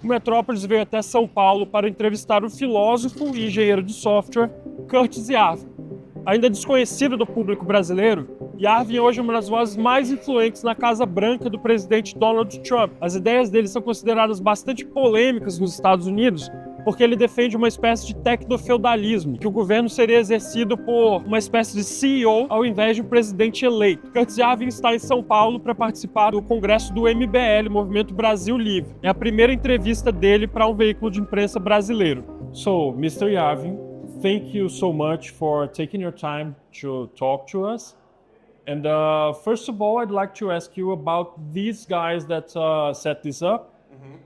o Metrópoles veio até São Paulo para entrevistar o filósofo e engenheiro de software Curtis Yarvin. Ainda desconhecido do público brasileiro, Yarvin hoje é uma das vozes mais influentes na Casa Branca do presidente Donald Trump. As ideias dele são consideradas bastante polêmicas nos Estados Unidos, porque ele defende uma espécie de tecnofeudalismo, que o governo seria exercido por uma espécie de CEO ao invés de um presidente eleito. Curtis Yarvin está em São Paulo para participar do congresso do MBL, Movimento Brasil Livre. É a primeira entrevista dele para um veículo de imprensa brasileiro. So, Mr. Yarvin, thank you so much for taking your time to talk to us. And first of all, I'd like to ask you about these guys that set this up.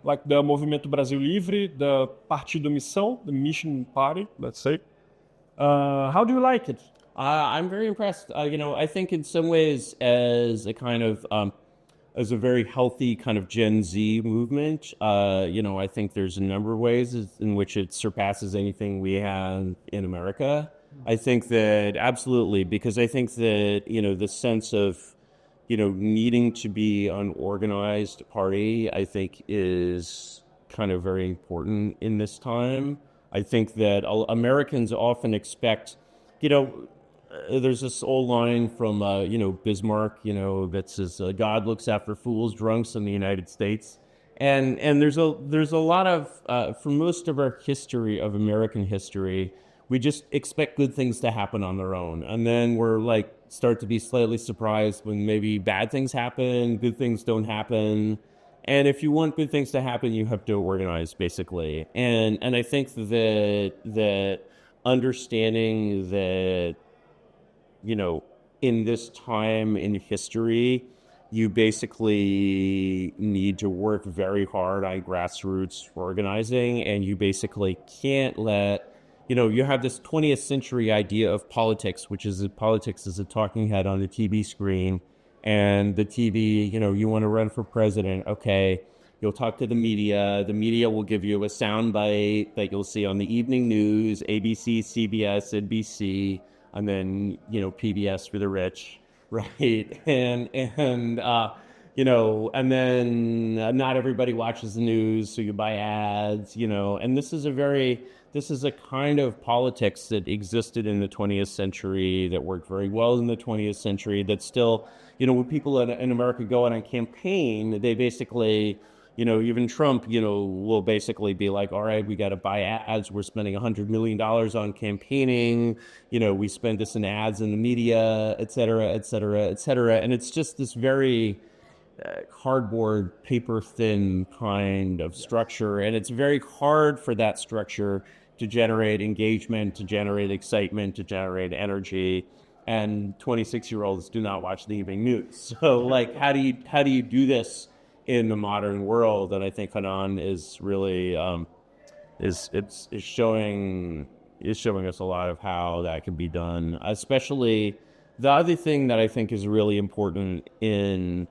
Like the Movimento Brasil Livre, the Partido Missão, the Mission Party, let's say. How do you like it? I'm very impressed. I think in some ways as a kind of, as a very healthy kind of Gen Z movement, I think there's a number of ways in which it surpasses anything we have in America. I think that absolutely, because I think that, the sense of, needing to be an organized party, I think is kind of very important in this time. I think that Americans often expect, there's this old line from, Bismarck, that says, God looks after fools, drunks in the United States. And there's a lot of, for most of our history, of American history, we just expect good things to happen on their own. And then we're start to be slightly surprised when maybe bad things happen, good things don't happen. And if you want good things to happen, you have to organize, basically. And I think that understanding that, in this time in history, you basically need to work very hard on grassroots organizing, and you basically can't let, you have this 20th century idea of politics, which is that politics is a talking head on the TV screen, and the TV, you want to run for president, okay, you'll talk to the media will give you a soundbite that you'll see on the evening news, ABC, CBS, NBC, and then, PBS for the rich, right? And and then not everybody watches the news, so you buy ads, and this is a kind of politics that existed in the 20th century, that worked very well in the 20th century, that still, when people in America go on a campaign, they basically, even Trump, will basically be like, all right, we got to buy ads. We're spending $100 million on campaigning. We spend this in ads in the media, et cetera, et cetera, et cetera. And it's just this very cardboard, paper thin kind of structure. And it's very hard for that structure to generate engagement, to generate excitement, to generate energy. And 26-year-olds do not watch the evening news. So how do you do this in the modern world? And I think Hanan is really is showing us a lot of how that can be done. Especially the other thing that I think is really important in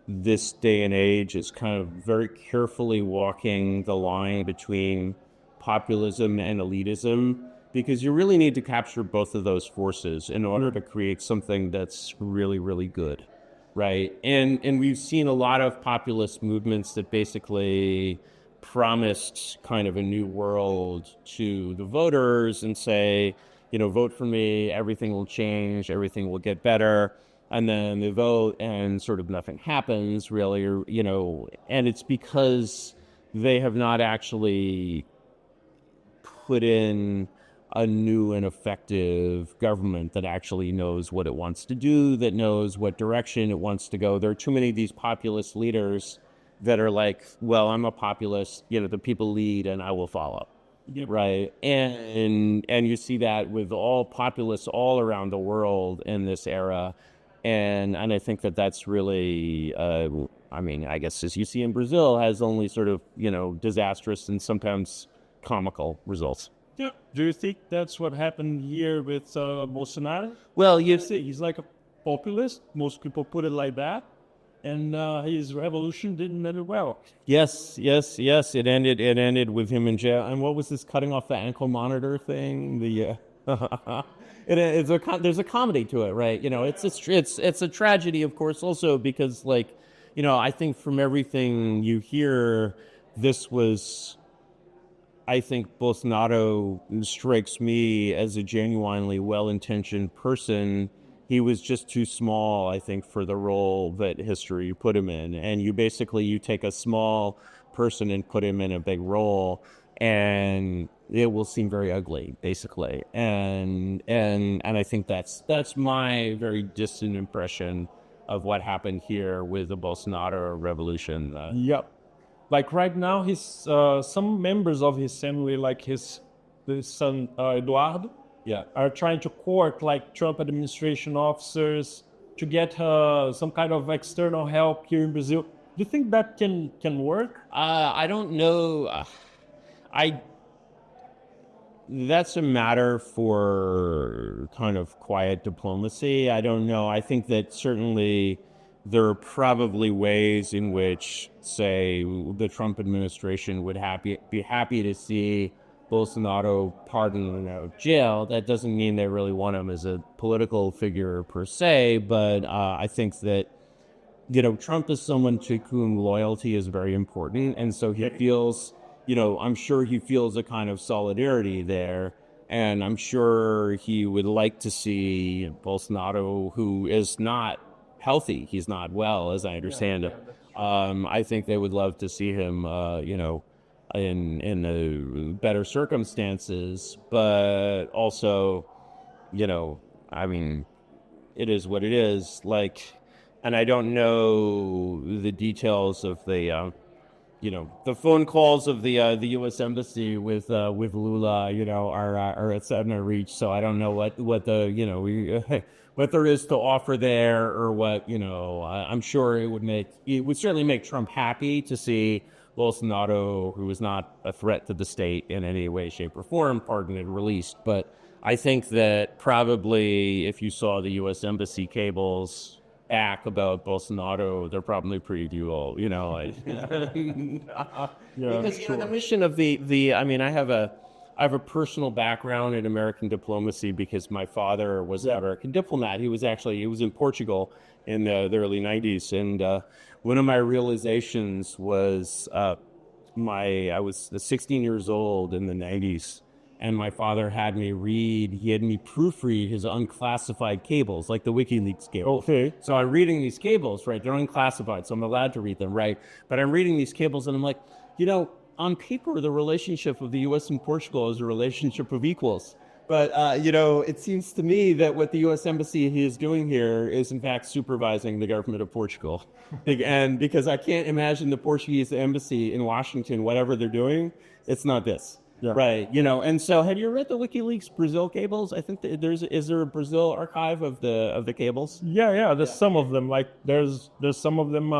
this day and age is kind of very carefully walking the line between populism and elitism, because you really need to capture both of those forces in order to create something that's really, really good. Right. And we've seen a lot of populist movements that basically promised kind of a new world to the voters and say, vote for me, everything will change, everything will get better. And then they vote and sort of nothing happens really, and it's because they have not actually put in a new and effective government that actually knows what it wants to do, that knows what direction it wants to go. There are too many of these populist leaders that are like, well, I'm a populist, the people lead and I will follow. Yep. Right. And you see that with all populists all around the world in this era. And I think that's really, I guess as you see in Brazil, has only sort of, disastrous and sometimes comical results. Yeah. Do you think that's what happened here with Bolsonaro? Well, he's like a populist. Most people put it like that. And his revolution didn't end well. Yes. It ended with him in jail. And what was this cutting off the ankle monitor thing? There's a comedy to it, right? It's a tragedy, of course, also because I think from everything you hear, this was, I think Bolsonaro strikes me as a genuinely well-intentioned person. He was just too small, I think, for the role that history put him in. And you take a small person and put him in a big role, and it will seem very ugly, basically. And I think that's my very distant impression of what happened here with the Bolsonaro revolution. Yep. Like right now, his some members of his family, like his son Eduardo, Yeah. are trying to court like Trump administration officers to get some kind of external help here in Brazil. Do you think that can work? I don't know. I That's a matter for kind of quiet diplomacy. I don't know. I think that certainly there are probably ways in which, say, the Trump administration would be happy to see Bolsonaro pardoned and out of jail. That doesn't mean they really want him as a political figure per se, but I think that, Trump is someone to whom loyalty is very important, and so he feels, I'm sure he feels a kind of solidarity there, and I'm sure he would like to see Bolsonaro, who is not healthy, he's not well, as I understand it. I think they would love to see him, in better circumstances, but also, I mean, it is what it is. Like, and I don't know the details of the phone calls of the U.S. embassy with Lula, are at Sedna Reach. So I don't know what the what there is to offer there, or what I'm sure it would certainly make Trump happy to see Bolsonaro, who is not a threat to the state in any way, shape, or form, pardoned and released. But I think that probably if you saw the U.S. embassy cables back about Bolsonaro, they're probably pretty dual, because the mission of I have a personal background in American diplomacy because my father was an American diplomat. He was in Portugal in the early 90s, and one of my realizations was I was 16 years old in the 90s. And my father had me proofread his unclassified cables, like the WikiLeaks cables. Okay. So I'm reading these cables, right? They're unclassified, so I'm allowed to read them, right? But I'm reading these cables, and I'm like, on paper, the relationship of the U.S. and Portugal is a relationship of equals. But, it seems to me that what the U.S. Embassy is doing here is, in fact, supervising the government of Portugal. And because I can't imagine the Portuguese embassy in Washington, whatever they're doing, it's not this. Yeah. Right, and so have you read the WikiLeaks Brazil cables? I think that is there a Brazil archive of the cables? Yeah. There's some of them. Like there's some of them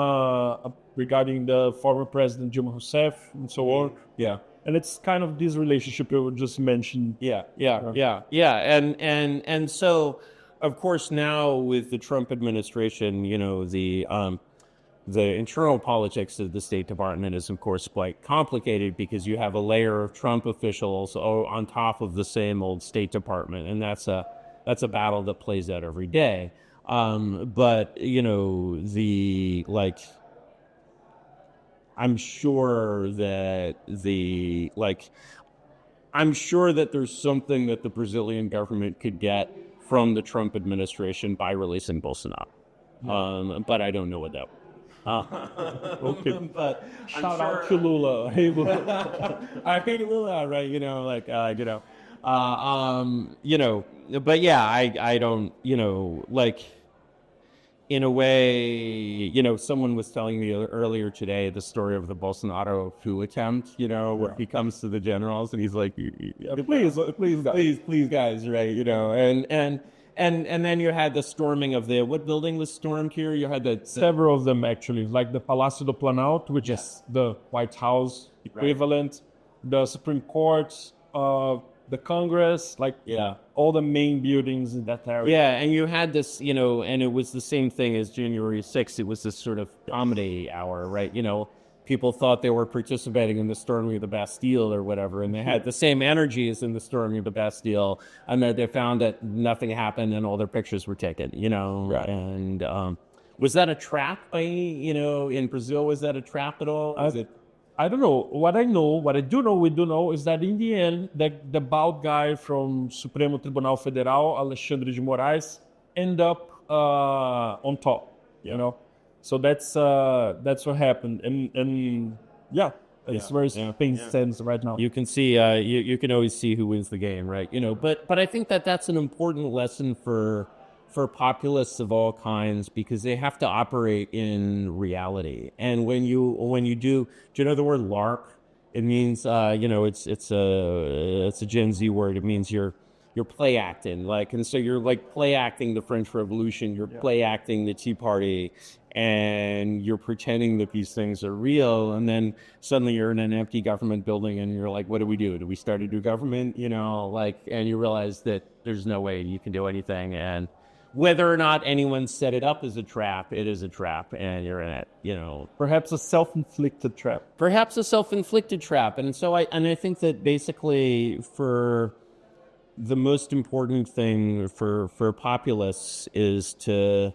regarding the former president Dilma Rousseff and so on. Yeah, and it's kind of this relationship you just mentioned. Yeah. And so, of course, now with the Trump administration, the internal politics of the State Department is, of course, quite complicated because you have a layer of Trump officials on top of the same old State Department, and that's a battle that plays out every day. But I'm sure that there's something that the Brazilian government could get from the Trump administration by releasing Bolsonaro. But I don't know what that. Okay. But shout out to Lula. Hey Lula. I hate Lula, right? But yeah, I don't, in a way, someone was telling me earlier today the story of the Bolsonaro coup attempt, where he comes to the generals and he's like, please guys, right? And then you had the storming of what building was stormed here? You had several of them actually, like the Palácio do Planalto, which is the White House equivalent, the Supreme Court, the Congress, all the main buildings in that area. Yeah, and you had this, and it was the same thing as January 6th. It was this sort of comedy hour, right? People thought they were participating in the storming of the Bastille or whatever, and they had the same energy as in the storming of the Bastille, and then they found that nothing happened and all their pictures were taken, Right. And was that a trap in Brazil? Was that a trap at all? I don't know. What I know, what I do know, we do know, is that in the end, the bald guy from Supremo Tribunal Federal, Alexandre de Moraes, end up on top. You know, so that's what happened, and yeah, it's where Spain stands right now. You can see, you can always see who wins the game, right? You know, but I think that that's an important lesson for populists of all kinds, because they have to operate in reality. And when you do you know the word LARP? It means, you know, it's a Gen Z word. It means you're play acting, like, and so you're like play acting the French Revolution, you're play acting the Tea Party, and you're pretending that these things are real, and then suddenly you're in an empty government building, and you're like, what do we do? Do we start a new government? You know, like, and you realize that there's no way you can do anything, and whether or not anyone set it up as a trap, it is a trap, and you're in it. You know, Perhaps a self-inflicted trap. perhaps a self-inflicted trap, and so I think that basically for the most important thing for populists is to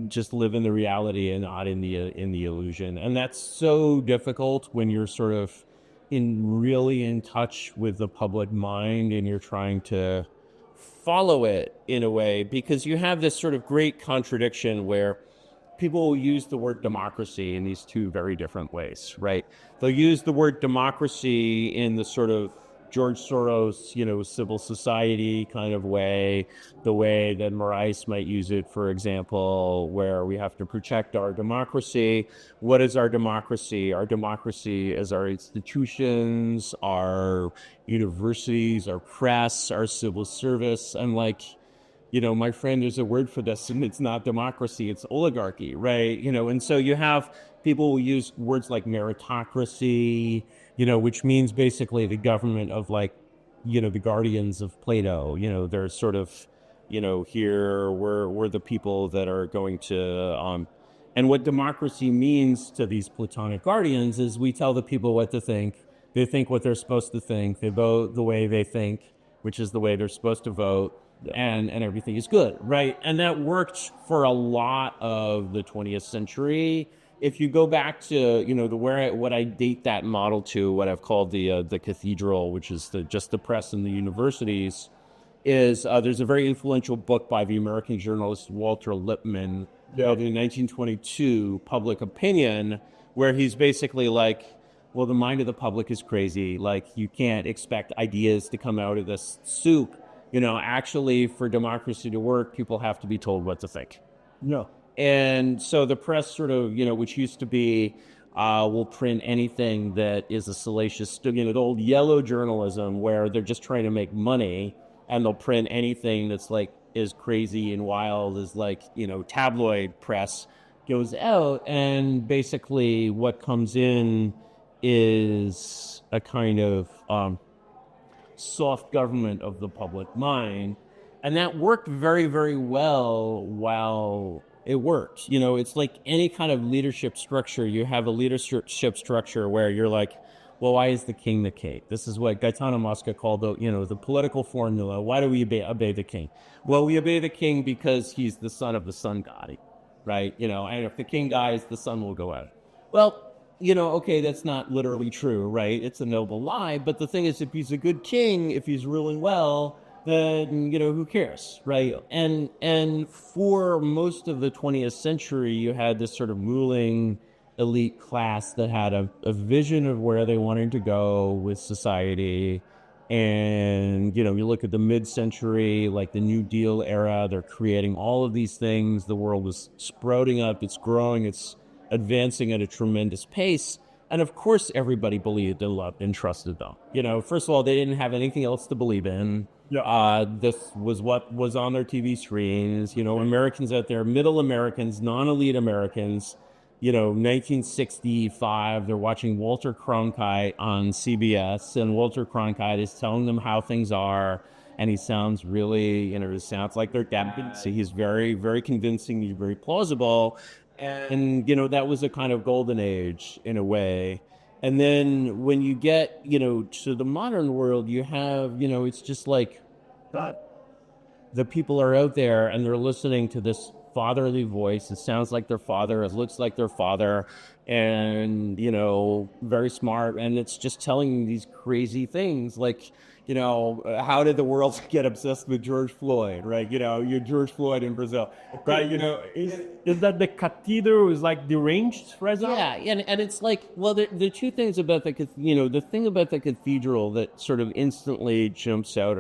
just live in the reality and not in the illusion, and that's so difficult when you're sort of really in touch with the public mind and you're trying to follow it in a way, because you have this sort of great contradiction where people will use the word democracy in these two very different ways, right? They'll use the word democracy in the sort of George Soros, you know, civil society kind of way, the way that Morais might use it, for example, where we have to protect our democracy. What is our democracy? Our democracy is our institutions, our universities, our press, our civil service. And like, you know, my friend, there's a word for this, and it's not democracy, it's oligarchy, right? You know, and so you have people who use words like meritocracy, you know, which means basically the government of, like, you know, the guardians of Plato. You know, they're sort of, you know, here we're the people that are going to, and what democracy means to these Platonic guardians is we tell the people what to think. They think what they're supposed to think. They vote the way they think, which is the way they're supposed to vote. And everything is good, right? And that worked for a lot of the 20th century. If you go back to, you know, what I date that model to, what I've called the cathedral, which is just the press and the universities, is there's a very influential book by the American journalist Walter Lippmann, called in 1922, Public Opinion, where he's basically like, well, the mind of the public is crazy. Like, you can't expect ideas to come out of this soup. You know, actually, for democracy to work, people have to be told what to think. No. And so the press sort of, you know, which used to be, will print anything that is a salacious, you know, the old yellow journalism where they're just trying to make money, and they'll print anything that's like as crazy and wild as, like, you know, tabloid press goes out. And basically what comes in is a kind of soft government of the public mind. And that worked very, very well while it worked. You know, it's like any kind of leadership structure. You have a leadership structure where you're like, well, why is the king the king? This is what Gaetano Mosca called the, you know, the political formula. Why do we obey the king? Well, we obey the king because he's the son of the sun god, right? You know, and if the king dies, the sun will go out. Well, you know, okay, that's not literally true, right? It's a noble lie. But the thing is, if he's a good king, if he's ruling well, then, you know, who cares, right? And for most of the 20th century, you had this sort of ruling elite class that had a vision of where they wanted to go with society. And, you know, you look at the mid-century, like the New Deal era, they're creating all of these things. The world is sprouting up, it's growing, it's advancing at a tremendous pace. And of course, everybody believed and loved and trusted them. You know, first of all, they didn't have anything else to believe in. This was what was on their TV screens. You know, Americans out there, middle Americans, non-elite Americans, you know, 1965, they're watching Walter Cronkite on CBS, and Walter Cronkite is telling them how things are. And he sounds really, you know, it sounds like they're dad. So he's very, very convincing. He's very plausible. And, you know, that was a kind of golden age in a way. And then when you get, you know, to the modern world, you have, you know, it's just like the people are out there and they're listening to this fatherly voice. It sounds like their father. It looks like their father, and very smart. And it's just telling these crazy things like, how did the world get obsessed with George Floyd, right? You're George Floyd in Brazil, right? Is that the cathedral is like deranged right now? Yeah, and it's like, well, the two things about the thing about the cathedral that sort of instantly jumps out,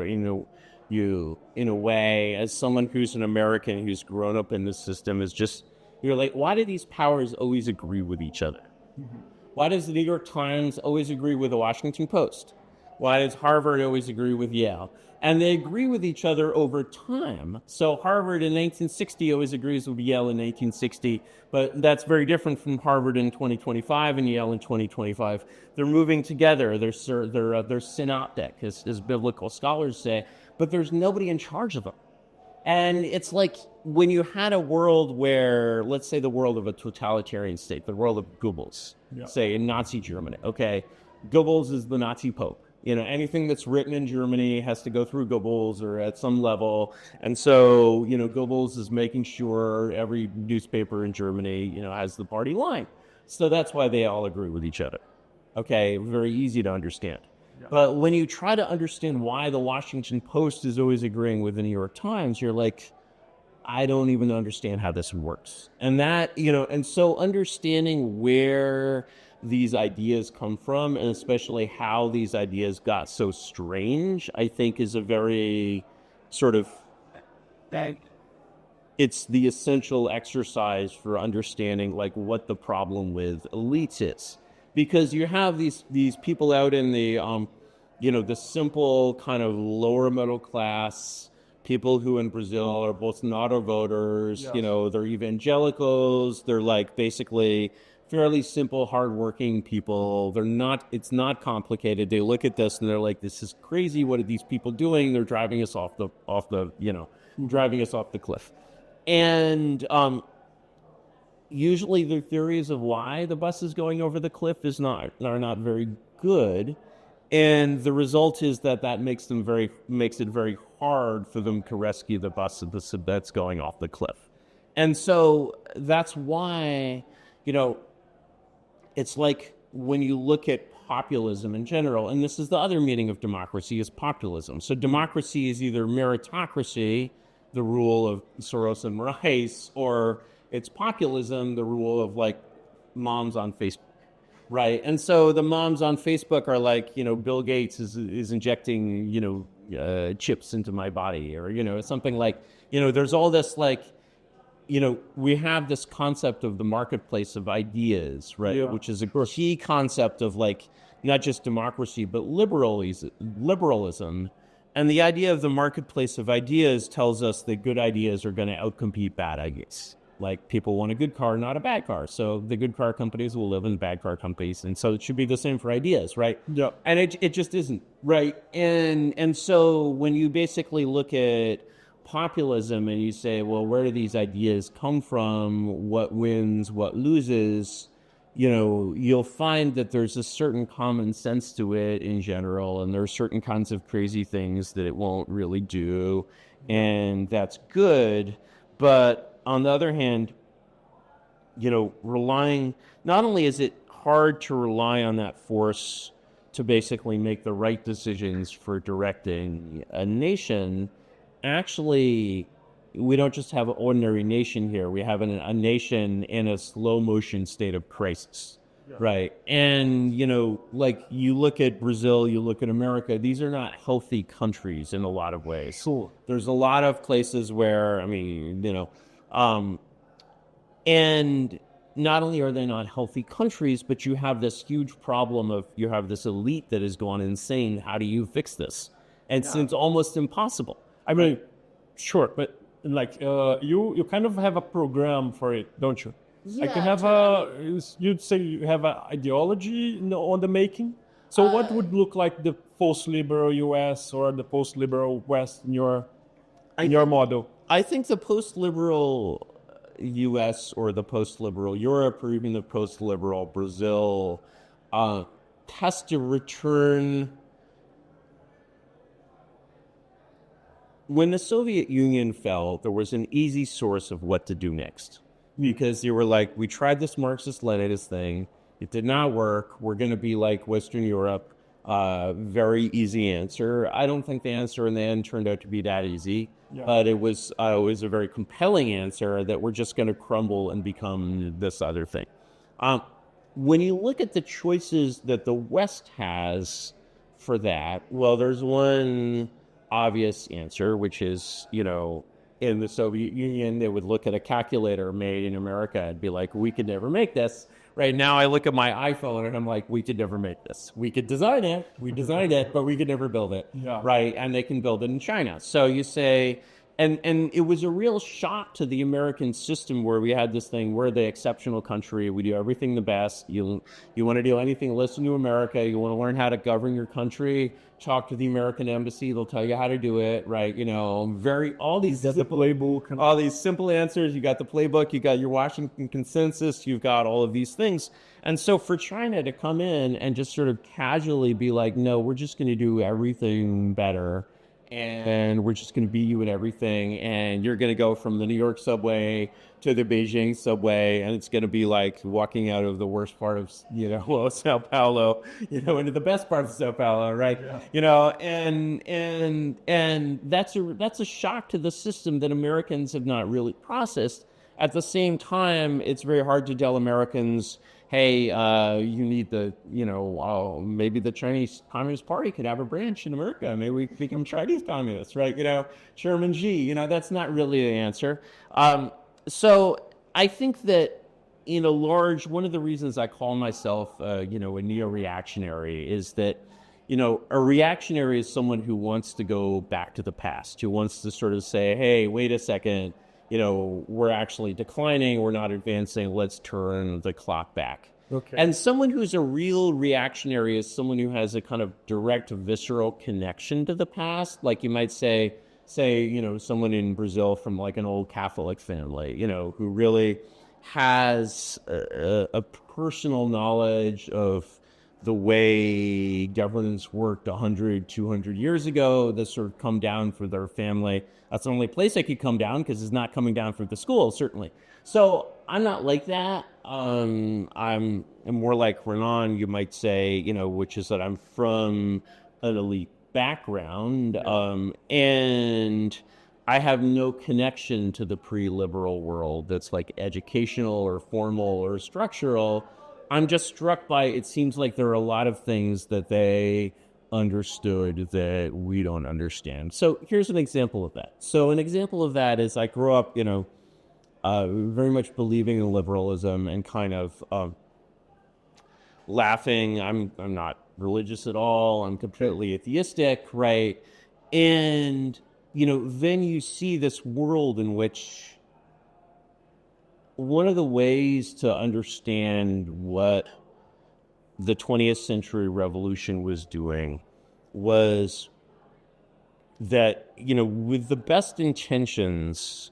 you in a way, as someone who's an American who's grown up in this system, is just, you're like, why do these powers always agree with each other? Mm-hmm. Why does the New York Times always agree with the Washington Post? Why does Harvard always agree with Yale? And they agree with each other over time. So Harvard in 1960 always agrees with Yale in 1860, but that's very different from Harvard in 2025 and Yale in 2025. They're moving together. They're synoptic, as biblical scholars say, but there's nobody in charge of them. And it's like when you had a world where, let's say the world of a totalitarian state, the world of Goebbels, say in Nazi Germany, okay, Goebbels is the Nazi Pope. Anything that's written in Germany has to go through Goebbels or at some level. And so, Goebbels is making sure every newspaper in Germany, has the party line. So that's why they all agree with each other. Okay, very easy to understand. Yeah. But when you try to understand why the Washington Post is always agreeing with the New York Times, you're like, I don't even understand how this works. And that, and so understanding where these ideas come from, and especially how these ideas got so strange, I think is a very sort of, it's the essential exercise for understanding like what the problem with elites is. Because you have these people out in the, the simple kind of lower middle class, people who in Brazil are Bolsonaro voters, yes. They're evangelicals, they're like basically fairly simple, hardworking people. It's not complicated. They look at this and they're like, this is crazy. What are these people doing? They're driving us off the cliff. And usually the theories of why the bus is going over the cliff are not very good. And the result is that makes it very hard for them to rescue the bus that's going off the cliff. And so that's why, it's like when you look at populism in general, and this is the other meaning of democracy, is populism. So democracy is either meritocracy, the rule of Soros and Rice, or it's populism, the rule of like moms on Facebook, right? And so the moms on Facebook are like, Bill Gates is injecting, chips into my body, or, something like, there's all this like, we have this concept of the marketplace of ideas, right? Yeah. Which is a key concept of like, not just democracy, but liberalism. And the idea of the marketplace of ideas tells us that good ideas are going to outcompete bad ideas. Like people want a good car, not a bad car. So the good car companies will live in bad car companies. And so it should be the same for ideas, right? Yeah. And it just isn't, right? And so when you basically look at populism and you say, well, where do these ideas come from? What wins, what loses? You'll find that there's a certain common sense to it in general, and there are certain kinds of crazy things that it won't really do, and that's good. But on the other hand, relying, not only is it hard to rely on that force to basically make the right decisions for directing a nation, actually, we don't just have an ordinary nation here. We have a nation in a slow motion state of crisis, right? And, like you look at Brazil, you look at America, these are not healthy countries in a lot of ways. Cool. There's a lot of places where, and not only are they not healthy countries, but you have this huge problem of, you have this elite that has gone insane. How do you fix this? And it seems almost impossible. Sure, but like you kind of have a program for it, don't you? Yeah, like you have you'd say you have an ideology on the making. So what would look like the post-liberal U.S. or the post-liberal West in your model? I think the post-liberal U.S. or the post-liberal Europe or even the post-liberal Brazil has to return when the Soviet Union fell, there was an easy source of what to do next. Because you were like, we tried this Marxist-Leninist thing. It did not work. We're going to be like Western Europe. Very easy answer. I don't think the answer in the end turned out to be that easy. Yeah. But it was a very compelling answer that we're just going to crumble and become this other thing. When you look at the choices that the West has for that, well, there's one obvious answer, which is, in the Soviet Union, they would look at a calculator made in America and be like, we could never make this. Right now, I look at my iPhone and I'm like, we could never make this. We could design it. We designed it, but we could never build it. Yeah. Right? And they can build it in China. So you say, and it was a real shock to the American system where we had this thing, we're the exceptional country. We do everything the best. You want to do anything, listen to America. You want to learn how to govern your country, talk to the American embassy. They'll tell you how to do it, right? All these all these simple answers. You got the playbook, you got your Washington consensus, you've got all of these things. And so for China to come in and just sort of casually be like, no, we're just going to do everything better. And we're just going to beat you in everything. And you're going to go from the New York subway to the Beijing subway. And it's going to be like walking out of the worst part of, Sao Paulo, into the best part of Sao Paulo, right? Yeah. And that's a shock to the system that Americans have not really processed. At the same time, it's very hard to tell Americans, hey, you need maybe the Chinese Communist Party could have a branch in America. Maybe we become Chinese communists, right? Chairman Xi, that's not really the answer. So I think that one of the reasons I call myself, a neo-reactionary is that, a reactionary is someone who wants to go back to the past, who wants to sort of say, hey, wait a second, we're actually declining, we're not advancing, let's turn the clock back. Okay. And someone who's a real reactionary is someone who has a kind of direct, visceral connection to the past. Like you might say, someone in Brazil from like an old Catholic family, who really has a personal knowledge of the way governance worked 100, 200 years ago, that's sort of come down for their family. That's the only place I could come down because it's not coming down for the school, certainly. So I'm not like that. I'm more like Renan, you might say, which is that I'm from an elite background, and I have no connection to the pre-liberal world that's like educational or formal or structural. I'm just struck by, it seems like there are a lot of things that they understood that we don't understand. So here's an example of that. So an example of that is I grew up, very much believing in liberalism and kind of laughing. I'm not religious at all. I'm completely atheistic, right? And, then you see this world in which one of the ways to understand what the 20th century revolution was doing was that, with the best intentions,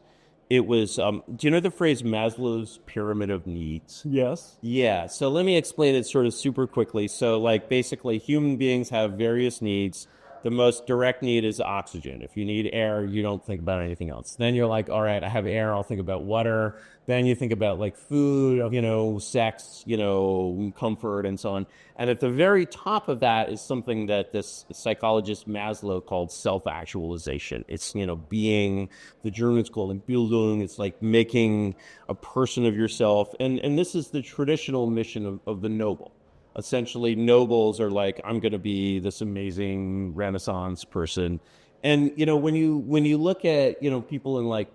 it was, do you know the phrase Maslow's pyramid of needs? Yes. Yeah. So let me explain it sort of super quickly. So basically human beings have various needs. The most direct need is oxygen. If you need air, you don't think about anything else. Then you're like, all right, I have air, I'll think about water. Then you think about food, sex, comfort and so on. And at the very top of that is something that this psychologist Maslow called self-actualization. It's, being, the Germans call it Bildung. It's like making a person of yourself. And this is the traditional mission of the noble. Essentially, nobles are like, I'm going to be this amazing Renaissance person. And, when you look at, people in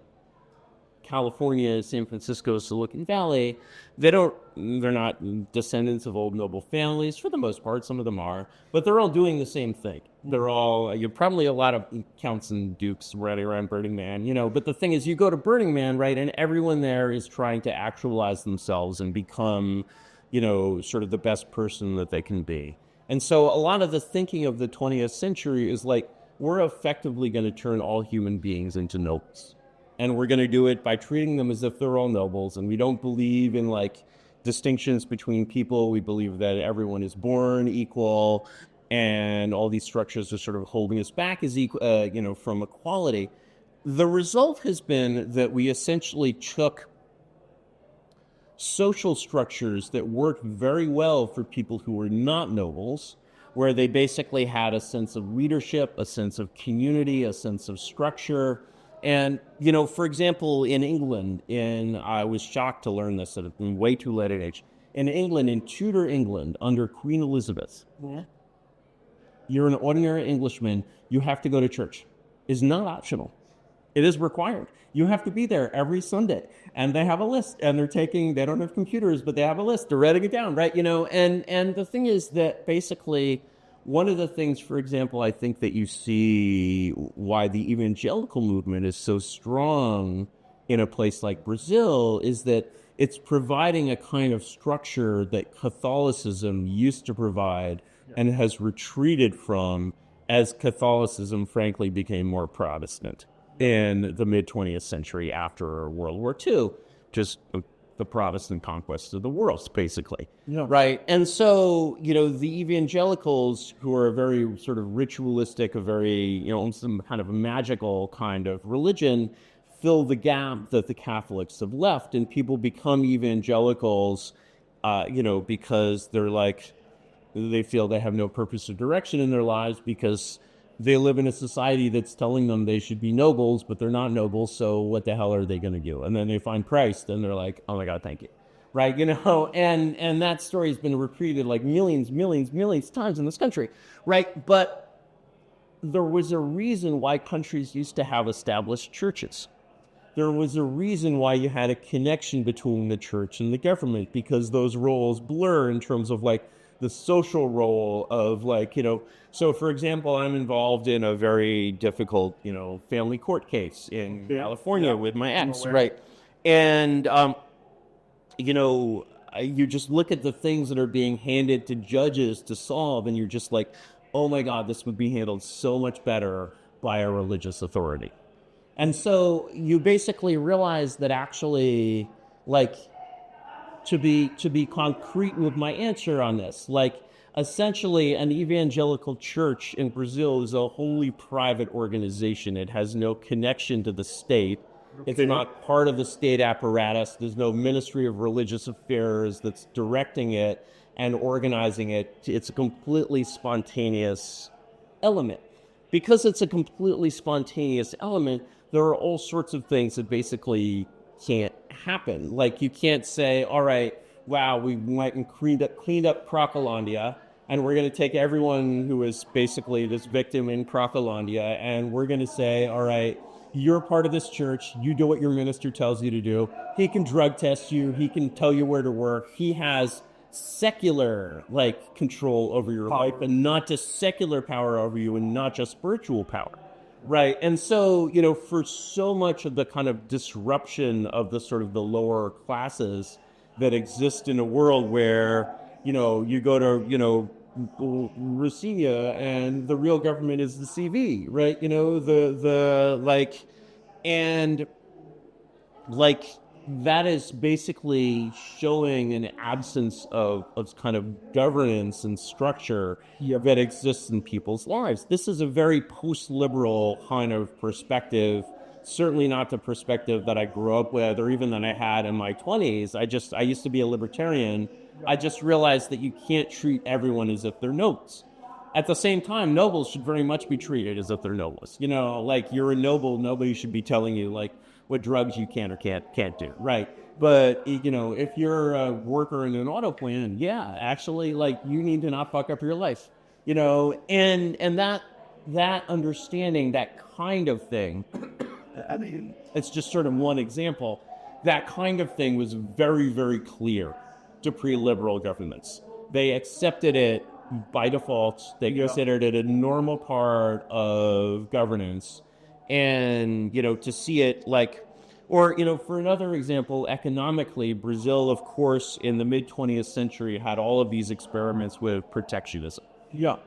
California, San Francisco, Silicon Valley, they're not descendants of old noble families for the most part. Some of them are, but they're all doing the same thing. They're all, you're probably a lot of counts and dukes running around Burning Man, but the thing is, you go to Burning Man, right? And everyone there is trying to actualize themselves and become, sort of the best person that they can be. And so a lot of the thinking of the 20th century is we're effectively going to turn all human beings into nobles. And we're going to do it by treating them as if they're all nobles. And we don't believe in distinctions between people. We believe that everyone is born equal. and all these structures are sort of holding us back as from equality. The result has been that we essentially took social structures that worked very well for people who were not nobles, where they basically had a sense of leadership, a sense of community, a sense of structure. And, for example, in England, I was shocked to learn this at a way too late an age. In England, in Tudor England, under Queen Elizabeth, you're an ordinary Englishman, you have to go to church. It's not optional. It is required. You have to be there every Sunday. And they have a list, and they don't have computers, but they have a list. They're writing it down, right? And the thing is that basically one of the things, for example, I think that you see why the evangelical movement is so strong in a place like Brazil is that it's providing a kind of structure that Catholicism used to provide and has retreated from as Catholicism, frankly, became more Protestant in the mid-20th century after World War II, just the Protestant conquest of the world, basically. Yeah. Right? And so, the evangelicals, who are a very sort of ritualistic, a very, some kind of magical kind of religion, fill the gap that the Catholics have left, and people become evangelicals, because they feel they have no purpose or direction in their lives because they live in a society that's telling them they should be nobles, but they're not nobles, so what the hell are they going to do? And then they find Christ, and they're like, oh my God, thank you. Right? And that story has been repeated like millions of times in this country, right? But there was a reason why countries used to have established churches. There was a reason why you had a connection between the church and the government, because those roles blur in terms of the social role of so for example, I'm involved in a very difficult, family court case in California with my ex, right? And, you just look at the things that are being handed to judges to solve, and you're just like, oh my God, this would be handled so much better by a religious authority. And so you basically realize that actually, to be concrete with my answer on this, essentially an evangelical church in Brazil is a wholly private organization. It has no connection to the state. Okay. It's not part of the state apparatus. There's no Ministry of Religious Affairs that's directing it and organizing it. It's a completely spontaneous element. Because it's a completely spontaneous element, there are all sorts of things that basically can't happen. You can't say, all right, wow, we went and cleaned up Crocolandia, and we're going to take everyone who is basically this victim in Crocolandia, and we're going to say, all right, you're part of this church, you do what your minister tells you to do. He can drug test you, he can tell you where to work, he has secular control over your life, and not just secular power over you, and not just spiritual power. Right. And so, for so much of the kind of disruption of the sort of the lower classes that exist in a world where, you go to, Rocinha and the real government is the CV, right? That is basically showing an absence of kind of governance and structure that exists in people's lives. This is a very post-liberal kind of perspective, certainly not the perspective that I grew up with or even that I had in my 20s. I used to be a libertarian. I just realized that you can't treat everyone as if they're nobles. At the same time, nobles should very much be treated as if they're nobles. You're a noble, nobody should be telling you what drugs you can or can't do, right? But, if you're a worker in an auto plant, yeah, actually, you need to not fuck up your life, and that understanding, that kind of thing, I mean, it's just sort of one example, that kind of thing was very, very clear to pre-liberal governments. They accepted it by default. They considered it a normal part of governance. And, to see it for another example, economically, Brazil, of course, in the mid-20th century had all of these experiments with protectionism. Yeah.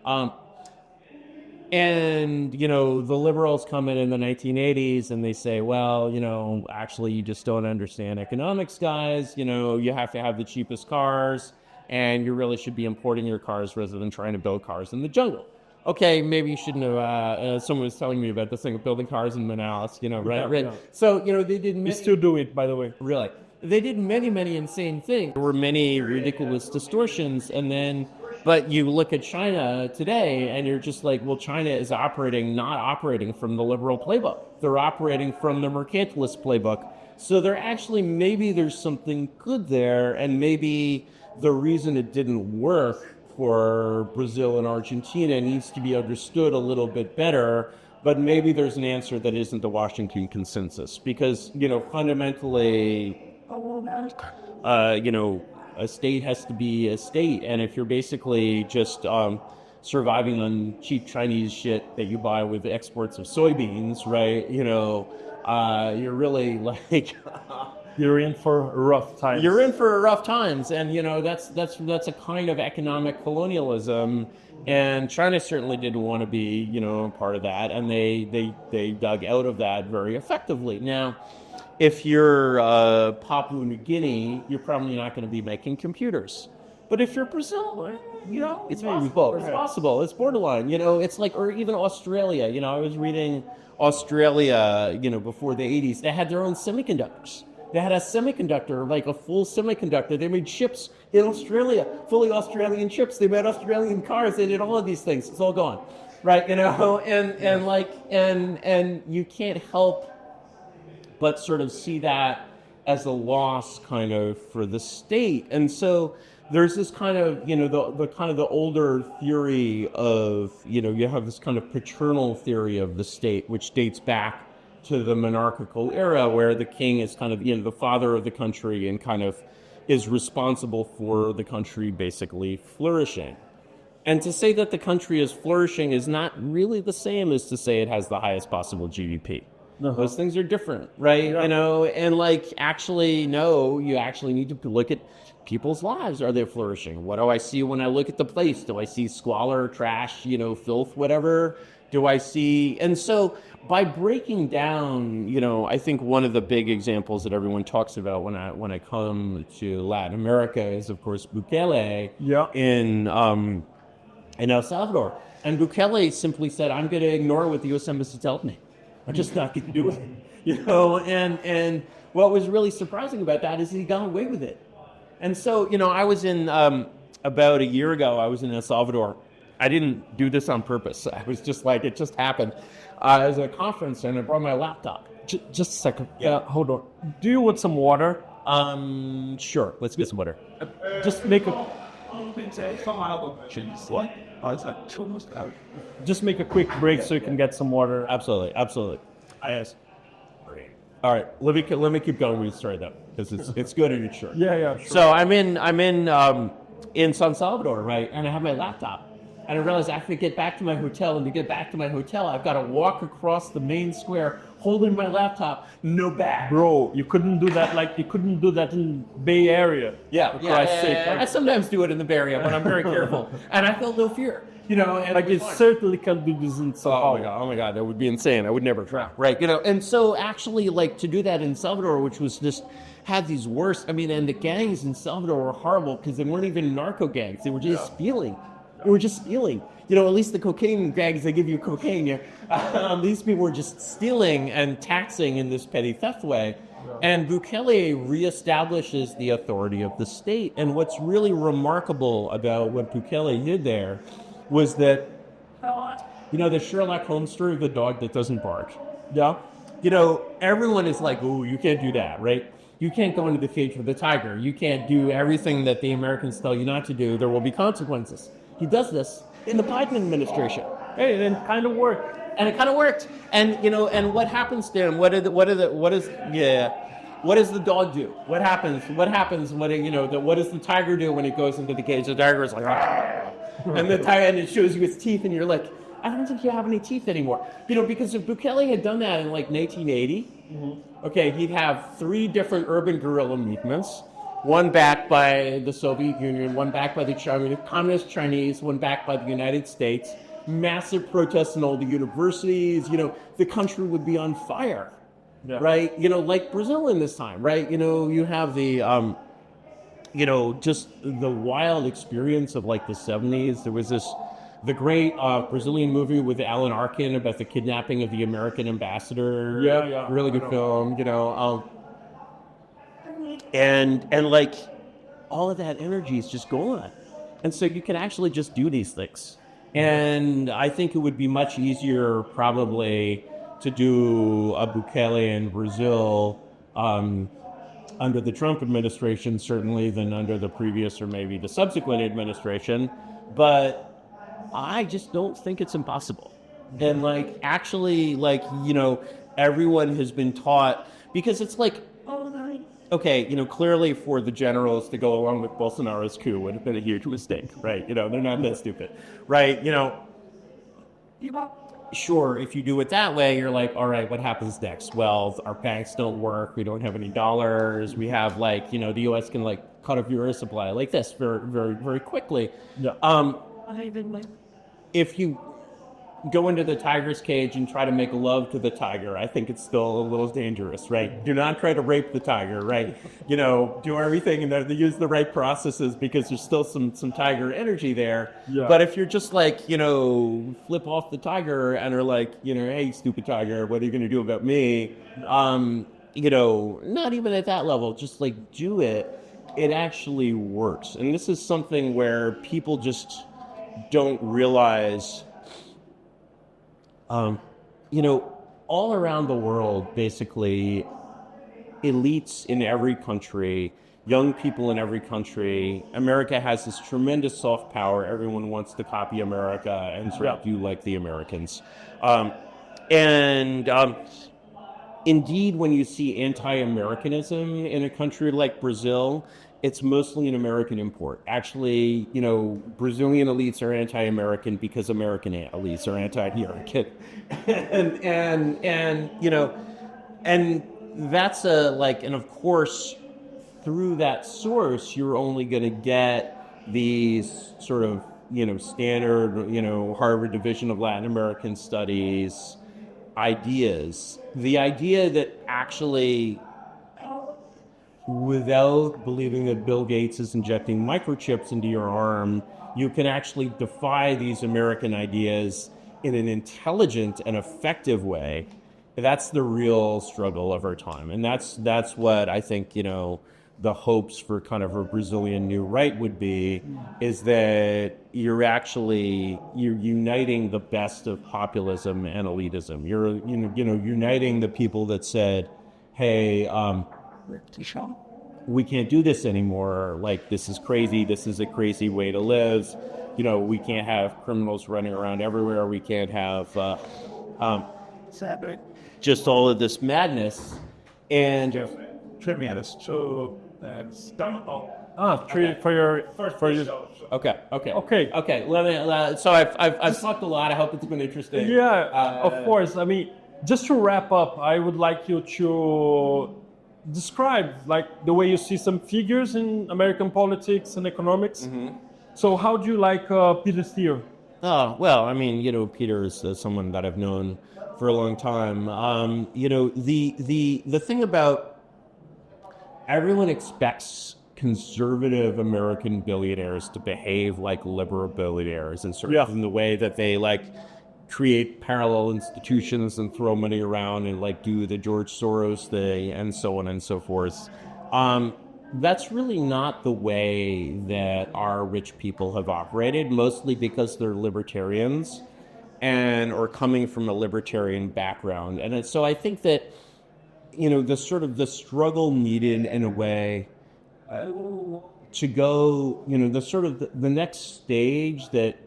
And, the liberals come in the 1980s and they say, well, actually, you just don't understand economics, guys. You have to have the cheapest cars. and you really should be importing your cars rather than trying to build cars in the jungle. Okay, maybe you shouldn't have, someone was telling me about this thing of building cars in Manaus, right? Yeah. So, they did We still do it, by the way. really, they did many, many insane things. There were many ridiculous distortions, but you look at China today and you're just like, well, China is not operating from the liberal playbook. They're operating from the mercantilist playbook. So maybe there's something good there, and maybe the reason it didn't work for Brazil and Argentina needs to be understood a little bit better, but maybe there's an answer that isn't the Washington consensus, because, fundamentally, a state has to be a state, and if you're basically just surviving on cheap Chinese shit that you buy with exports of soybeans, right, you're really like... You're in for rough times. You're in for rough times, and that's a kind of economic colonialism, and China certainly didn't want to be part of that, and they dug out of that very effectively. Now, if you're Papua New Guinea, you're probably not going to be making computers, but if you're Brazil, it's possible. It's possible. It's borderline. It's like, or even Australia. I was reading Australia, before the 80s. They had their own semiconductors. They had a semiconductor, like a full semiconductor. They made chips in Australia, fully Australian chips. They made Australian cars. They did all of these things. It's all gone, right? And you can't help but sort of see that as a loss, kind of, for the state. And so there's this kind of, the older theory of, you have this kind of paternal theory of the state, which dates back to the monarchical era, where the king is kind of, the father of the country and kind of is responsible for the country basically flourishing. And to say that the country is flourishing is not really the same as to say it has the highest possible GDP. Those things are different, right? Yeah. And actually, no, you actually need to look at people's lives. Are they flourishing? What do I see when I look at the place? Do I see squalor, trash, filth, whatever? Do I see? And so by breaking down, I think one of the big examples that everyone talks about when I come to Latin America is, of course, Bukele in El Salvador. And Bukele simply said, I'm going to ignore what the U.S. Embassy tells me. I'm just not going to do it. And what was really surprising about that is he got away with it. And so, I was in, about a year ago, I was in El Salvador. I didn't do this on purpose. I was just like, it just happened. I was at a conference and I brought my laptop. Just a second. Yeah, hold on. Do you want some water? Sure. Let's get some water. Just make a... Just make a quick break so you can get some water. Absolutely. Yes. All right. Let me keep going with the story though, because it's good and it's short. Yeah, sure. So I'm in San Salvador, right? And I have my laptop. And I realized I have to get back to my hotel, and to get back to my hotel, I've got to walk across the main square holding my laptop, no bag. Bro, you couldn't do that in Bay Area. Yeah. I sometimes do it in the Bay Area, but I'm very careful. And I felt no fear, And you certainly can't do this in Sao Paulo. Oh my God, that would be insane. I would never try, right? And so actually, to do that in Salvador, which was just had these worst, and the gangs in Salvador were horrible because they weren't even narco gangs. They were just stealing. They were just stealing. At least the cocaine gangs, they give you cocaine. These people were just stealing and taxing in this petty theft way. Yeah. And Bukele reestablishes the authority of the state. And what's really remarkable about what Bukele did there was that, the Sherlock Holmes story of the dog that doesn't bark. Yeah. Everyone is like, oh, you can't do that, right? You can't go into the cage with the tiger. You can't do everything that the Americans tell you not to do. There will be consequences. He does this in the Biden administration. Hey, and it kind of worked. And and what happens to him? What does the dog do? What happens when what does the tiger do when it goes into the cage? The tiger is like, and the tiger, and it shows you its teeth, and you're like, I don't think you have any teeth anymore. Because if Bukele had done that in 1980, okay, he'd have 3 different urban guerrilla movements. One backed by the Soviet Union, one backed by the Communist Chinese, one backed by the United States. Massive protests in all the universities. The country would be on fire, right? Like Brazil in this time, right? You have the just the wild experience of like the 70s. There was the great Brazilian movie with Alan Arkin about the kidnapping of the American ambassador. Yeah. Really good film, and like all of that energy is just gone. And so you can actually just do these things. And I think it would be much easier probably to do a Bukele in Brazil under the Trump administration, certainly, than under the previous or maybe the subsequent administration. But I just don't think it's impossible. And like, actually, like, everyone has been taught, because it's like, okay, clearly for the generals to go along with Bolsonaro's coup would have been a huge mistake, right? They're not that stupid, right? Sure, if you do it that way, you're like, all right, what happens next? Well, our banks don't work. We don't have any dollars. We have like, the U.S. can like cut off your supply like this very, very, very quickly. Yeah. If you go into the tiger's cage and try to make love to the tiger, I think it's still a little dangerous, right? Do not try to rape the tiger, right? Do everything and use the right processes, because there's still some tiger energy there. Yeah. But if you're just like, flip off the tiger and are like, hey, stupid tiger, what are you going to do about me? Not even at that level, just like do it. It actually works. And this is something where people just don't realize. All around the world, basically, elites in every country, young people in every country, America has this tremendous soft power. Everyone wants to copy America and sort of do like the Americans. Indeed, when you see anti-Americanism in a country like Brazil, it's mostly an American import. Actually, Brazilian elites are anti-American because American elites are anti-American. and that's and of course, through that source, you're only going to get these sort of, standard, Harvard Division of Latin American Studies ideas. The idea that actually, without believing that Bill Gates is injecting microchips into your arm, you can actually defy these American ideas in an intelligent and effective way. That's the real struggle of our time. And that's what I think, the hopes for kind of a Brazilian new right would be, is that you're uniting the best of populism and elitism. You're uniting the people that said, hey, we can't do this anymore. Like, this is crazy. This is a crazy way to live. We can't have criminals running around everywhere. We can't have just all of this madness. And tremendous. So that's for your. Okay. So I've talked a lot. I hope it's been interesting. Yeah, of course. I mean, just to wrap up, I would like you to describe like the way you see some figures in American politics and economics. Mm-hmm. So how do you like Peter Thiel? Oh, well, I mean, Peter is someone that I've known for a long time. The thing about everyone expects conservative American billionaires to behave like liberal billionaires, and sort of in the way that they like create parallel institutions and throw money around and like do the George Soros thing and so on and so forth. That's really not the way that our rich people have operated, mostly because they're libertarians or coming from a libertarian background. And so I think that, the struggle needed in a way to go, the next stage that,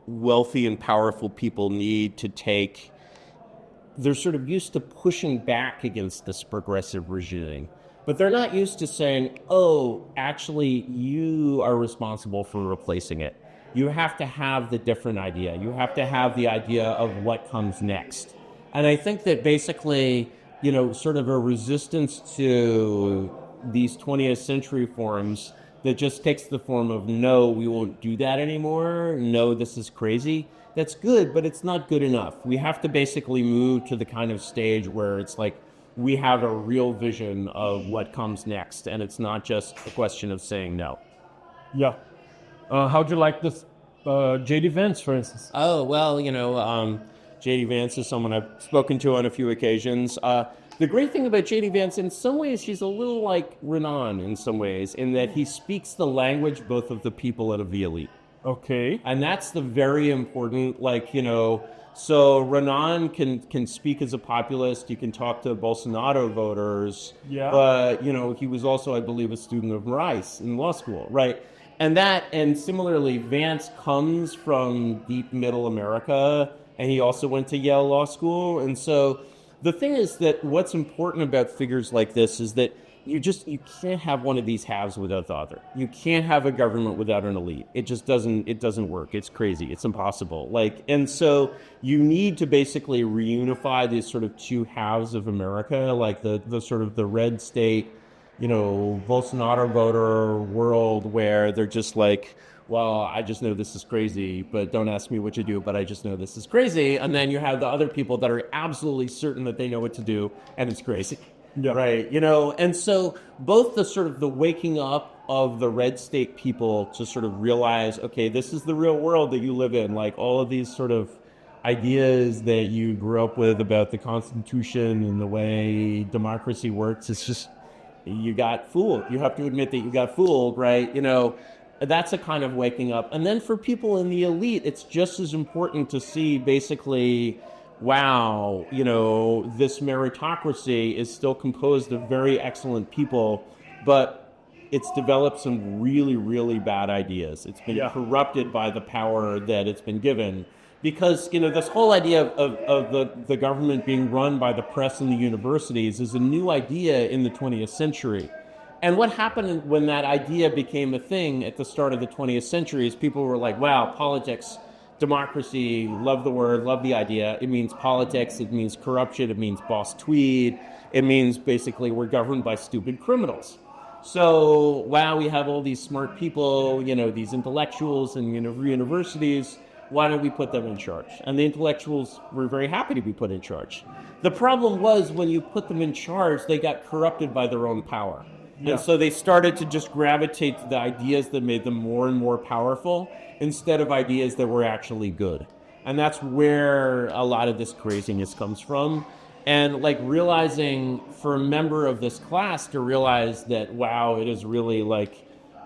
wealthy and powerful people need to take. They're sort of used to pushing back against this progressive regime, but they're not used to saying, oh, actually, you are responsible for replacing it. You have to have the different idea. You have to have the idea of what comes next. And I think that basically, sort of a resistance to these 20th century forms that just takes the form of, no, we won't do that anymore. No, this is crazy. That's good, but it's not good enough. We have to basically move to the kind of stage where it's like, we have a real vision of what comes next, and it's not just a question of saying no. Yeah. How do you like this J.D. Vance, for instance? Oh, well, J.D. Vance is someone I've spoken to on a few occasions. The great thing about J.D. Vance, in some ways, he's a little like Renan in some ways, in that he speaks the language both of the people and of the elite. Okay. And that's the very important, so Renan can speak as a populist. You can talk to Bolsonaro voters. Yeah. But, he was also, I believe, a student of Rice in law school, right? And similarly, Vance comes from deep middle America, and he also went to Yale Law School. And so the thing is that what's important about figures like this is that you can't have one of these halves without the other. You can't have a government without an elite. It just doesn't work. It's crazy. It's impossible. And so you need to basically reunify these sort of two halves of America, like the sort of the red state, Bolsonaro voter world, where they're just like, well, I just know this is crazy, but don't ask me what to do, but I just know this is crazy. And then you have the other people that are absolutely certain that they know what to do, and it's crazy. Yeah. Right. And so both the sort of the waking up of the red state people to sort of realize, okay, this is the real world that you live in, like all of these sort of ideas that you grew up with about the Constitution and the way democracy works. It's just, you got fooled. You have to admit that you got fooled, right? That's a kind of waking up. And then for people in the elite, it's just as important to see basically, wow, this meritocracy is still composed of very excellent people, but it's developed some really, really bad ideas. It's been corrupted by the power that it's been given. Because, this whole idea of the government being run by the press and the universities is a new idea in the 20th century. And what happened when that idea became a thing at the start of the 20th century is people were like, wow, politics, democracy, love the word, love the idea. It means politics, it means corruption, it means boss tweed, it means basically we're governed by stupid criminals. So, wow, we have all these smart people, these intellectuals in universities. Why don't we put them in charge? And the intellectuals were very happy to be put in charge. The problem was when you put them in charge, they got corrupted by their own power. Yeah. And so they started to just gravitate to the ideas that made them more and more powerful instead of ideas that were actually good. And that's where a lot of this craziness comes from. And realizing for a member of this class to realize that, wow, it is really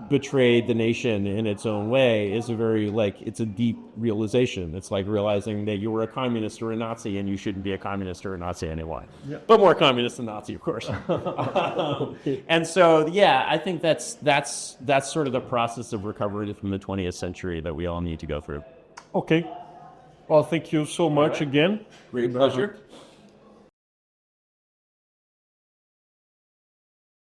betrayed the nation in its own way is a very it's a deep realization. It's like realizing that you were a communist or a Nazi and you shouldn't be a communist or a Nazi anymore. Yeah. But more communist than Nazi, of course. And so, I think that's sort of the process of recovery from the 20th century that we all need to go through. Okay. Well, thank you so much again. Great pleasure.